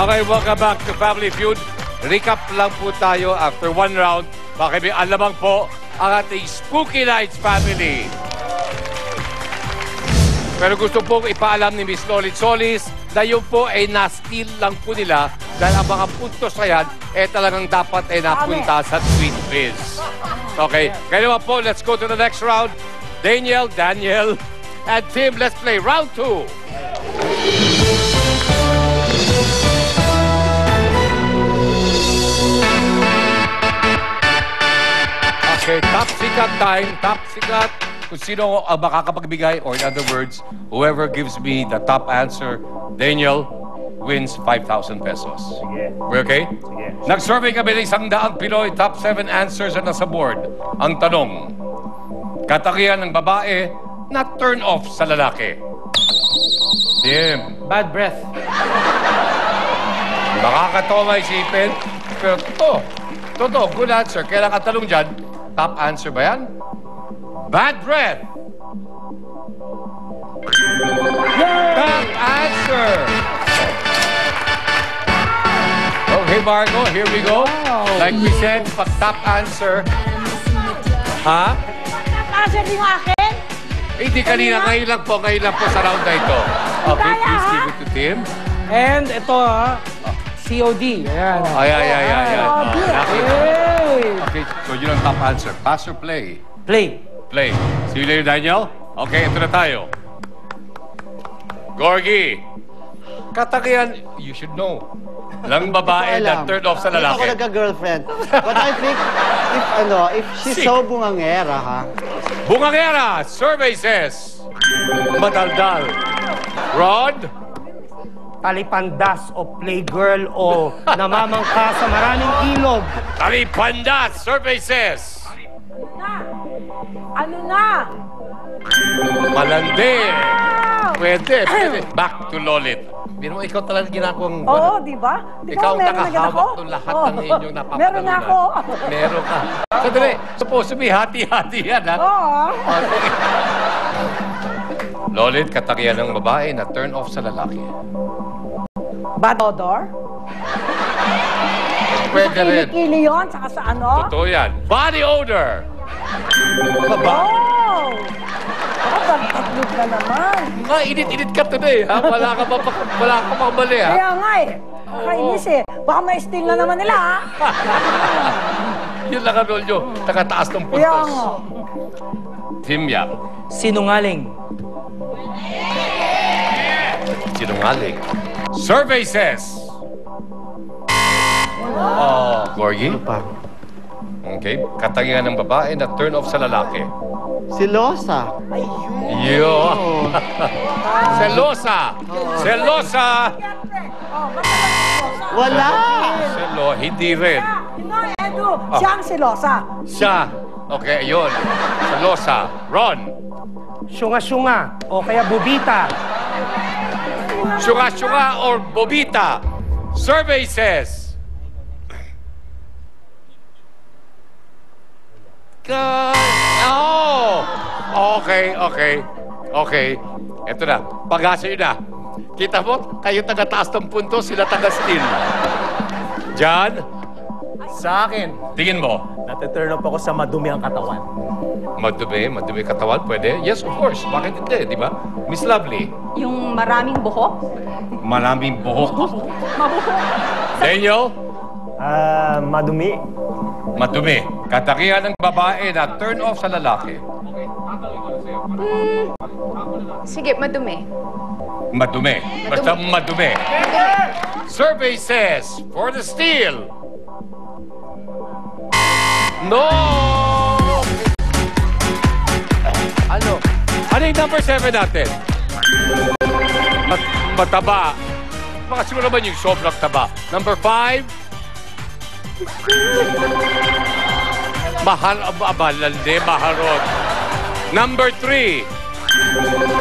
Okay, welcome back to Family Feud. Recap lang po tayo after one round. Baka may alamang po ang ating Spooky Nights family. Pero gusto pong ipaalam ni Miss Lolit Solis na yun po ay na-steal lang po nila dahil ang mga puntos na yan talagang dapat ay napunta sa Tweet Biz. Okay, kaya naman po, let's go to the next round. Daniel, and Tim, let's play round 2. Okay, top secret time. Top secret. Kung sino ang makakapagbigay, or in other words, whoever gives me the top answer, Daniel wins 5,000 pesos. Sige. We okay? Sige. Nag-survey kami ng 100 Pinoy, top 7 answers na nasa board. Ang tanong, katakihan ng babae na turn off sa lalaki. Tim. Bad breath. Makakatawa isipin, pero totoo, good answer. Kailangan tanong dyan, top answer ba yan? Bad breath. Top answer. Okay, Margo, here we go. Wow. Like we said, pag top answer. Ha? Answer din yung akin? Hindi kanina, ngayon lang po sa round na ito. Okay, please give it to Tim. And ito COD. Ayan. Ay. Hey! Okay, so yun ang top answer. Pass or play? Play. Play. See you later, Daniel. Okay, ito na tayo. Gorgie. Katakihan, you should know. Lang babae na turn off sa Hindi ako lalaki. nagka-girlfriend. But I think, if she's so bungangera, ha? Bungangera, survey says. Madaldal. Rod? Talipandas o playgirl o namamangka sa maraming ilog. Talipandas, survey says. Ano na? Malandi. Pwede. Back to Lolit. Bino mo, ikaw talaga ginagawang... Oo, di ba? Di Ikaw ba meron na nakahawak ako? ng lahat Oo. ng inyong napapagalunan. Meron na ako. Meron ka. Sandali, supposed to be hati-hati yan, ha? Oo. Sige. Lolit, katakihan ng babae na turn off sa lalaki. Bad odor? Pwede rin. Kilikili yun, saka sa ano? Totoo yan. Body odor. Babae. Oh! Pagkatlog na naman. Init-init ka today, ha? Wala ka pa mali, ha? Kaya nga eh. Nakainis eh. Baka ma-steal na naman nila ha. Yun lang ang role nyo. Takataas ng Kaya puntos. nga. Tim Yap. Sinungaling. Sinungaling. Survey says. Oh, Gorgie? Okay. Katagihan ng babae na turn off sa lalaki. Silosa. Yo. Selosa. Selosa. Wala. Hindi rin. Edu, siya ang silosa. Siya. Okay, ayun. Selosa. Ron. Syunga-syunga o kaya bubita. Syunga-syunga or bobita. Survey says. Oh! Okay. Ito na. Pag-asa yun na. Kita mo, kayo taga-taas ng punto, sila taga-steal. John? Sa akin, Tingin mo. natiturn up ako sa madumi ang katawan. Madumi katawan, pwede? Yes, of course. Bakit hindi, di ba? Miss Lovely. Yung maraming buhok? Maraming buhok. Mabuhok. Daniel? Madumi. Madumi. Katakihan ng babae na turn off sa lalaki. Sige, madumi. Madumi. Basta madumi. Survey says, for the steal. No! Ano yung number 7 natin? Mataba. Baka siguro naman yung sobrang taba. Number 5. Landi, maharot. Number 3.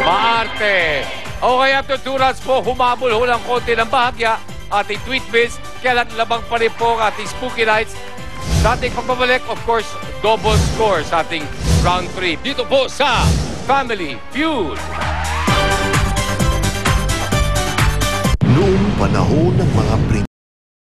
Maarte. Okay, after 2 rounds po, humabol ho ng konti ng bahagya. Ating tweet biz, kailan labang pa rin po ang ating Spooky Nights. Sa ating pagbabalik, of course, double score sa ating round 3. Dito po sa Family Feud. Noong panahon ng mga